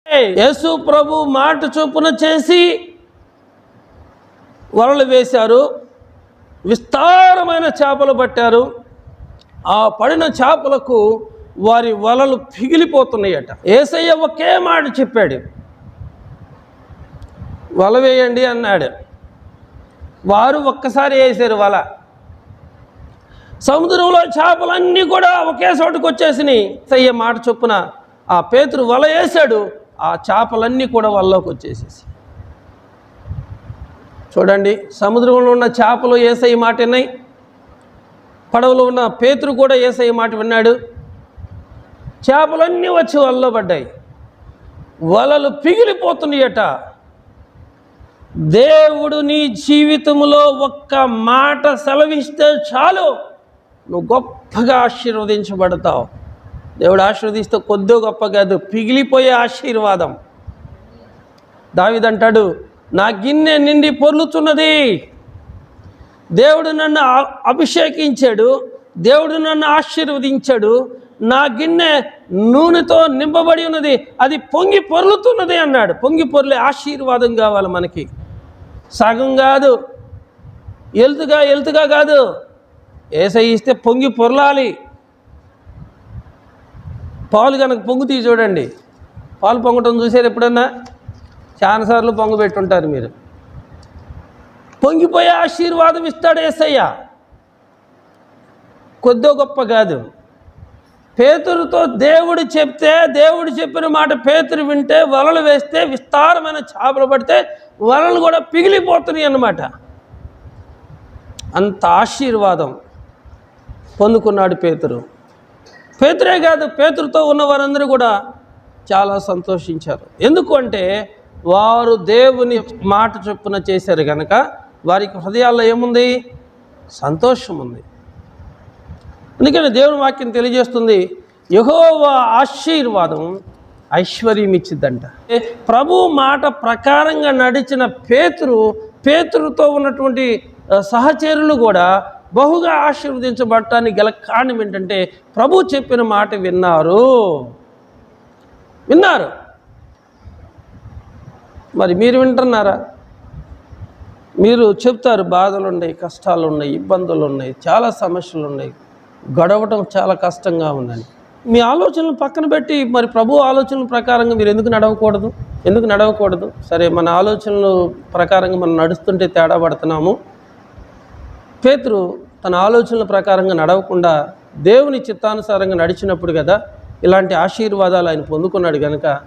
యేసు ప్రభు మాట చొప్పున చేసి వలలు వేశారు, విస్తారమైన చేపలు పట్టారు. ఆ పడిన చేపలకు వారి వలలు పిగిలిపోతున్నాయట. యేసయ్య ఒకే మాట చెప్పాడు, వల వేయండి అన్నాడు. వారు ఒక్కసారి వేసారు వల. సముద్రంలో చేపలన్నీ కూడా ఒకే చోటుకు వచ్చేసినాయి. యేసయ్య మాట చొప్పున ఆ పేతురు వల వేశాడు, ఆ చేపలన్నీ కూడా వలలోకి వచ్చేసేసి. చూడండి, సముద్రంలో ఉన్న చేపలు యేసయ్య మాట విన్నాయి, పడవలో ఉన్న పేతురు కూడా యేసయ్య మాట విన్నాడు. చేపలన్నీ వచ్చి వలలో పడ్డాయి, వలలు పిగిలిపోతున్నాయట. దేవుడు నీ జీవితంలో ఒక్క మాట సెలవిస్తే చాలు, నువ్వు గొప్పగా ఆశీర్వదించబడతావు. దేవుడు ఆశీర్వదిస్తే కొద్దో గొప్ప కాదు, పిగిలిపోయే ఆశీర్వాదం. దావీదు అంటాడు, నా గిన్నె నిండి పొర్లుతున్నది. దేవుడు నన్ను అభిషేకించాడు, దేవుడు నన్ను ఆశీర్వదించాడు, నా గిన్నె నూనెతో నింపబడి ఉన్నది, అది పొంగి పొర్లుతున్నది అన్నాడు. పొంగి పొర్లే ఆశీర్వాదం కావాలి మనకి, సగం కాదు, ఎలుతుగా కాదు. యేసయ్య ఇస్తే పొంగి పొర్లాలి. పాలు కనుక పొంగుతీ చూడండి, పాలు పొంగటం చూసారు ఎప్పుడన్నా? చాలాసార్లు పొంగు పెట్టుంటారు మీరు. పొంగిపోయే ఆశీర్వాదం ఇస్తాడు యేసయ్య, కొద్దో గొప్ప కాదు. పేతురుతో దేవుడు చెప్తే, దేవుడు చెప్పిన మాట పేతురు వింటే, వలలు వేస్తే విస్తారమైన చేపలు పడితే వలలు కూడా పిగిలిపోతున్నాయి అన్నమాట. అంత ఆశీర్వాదం పొందుకున్నాడు పేతురు. పేతురే కాదు, పేతురుతో ఉన్న వారందరూ కూడా చాలా సంతోషించారు. ఎందుకు అంటే వారు దేవుని మాట చొప్పున చేశారు కనుక వారికి హృదయాల్లో ఏముంది? సంతోషం ఉంది. అందుకని దేవుని వాక్యం తెలియజేస్తుంది, యెహోవా ఆశీర్వాదం ఐశ్వర్యం ఇచ్చిద్దంట. ప్రభు మాట ప్రకారంగా నడిచిన పేతురుతో ఉన్నటువంటి సహచరులు కూడా బహుగా ఆశీర్వదించబడటానికి గల కారణం ఏంటంటే ప్రభు చెప్పిన మాట విన్నారు. మరి మీరు వింటున్నారా? మీరు చెప్తారు, బాధలు ఉన్నాయి, కష్టాలు ఉన్నాయి, ఇబ్బందులు ఉన్నాయి, చాలా సమస్యలు ఉన్నాయి, గడవటం చాలా కష్టంగా ఉందని. మీ ఆలోచనలు పక్కన పెట్టి మరి ప్రభు ఆలోచనల ప్రకారంగా మీరు ఎందుకు నడవకూడదు? సరే, మన ఆలోచనలు ప్రకారంగా మనం నడుస్తుంటే తేడా పడుతున్నాము. పేతురు తన ఆలోచనల ప్రకారంగా నడవకుండా దేవుని చిత్తానుసారంగా నడిచినప్పుడు కదా ఇలాంటి ఆశీర్వాదాలు ఆయన పొందుకున్నాడు కనుక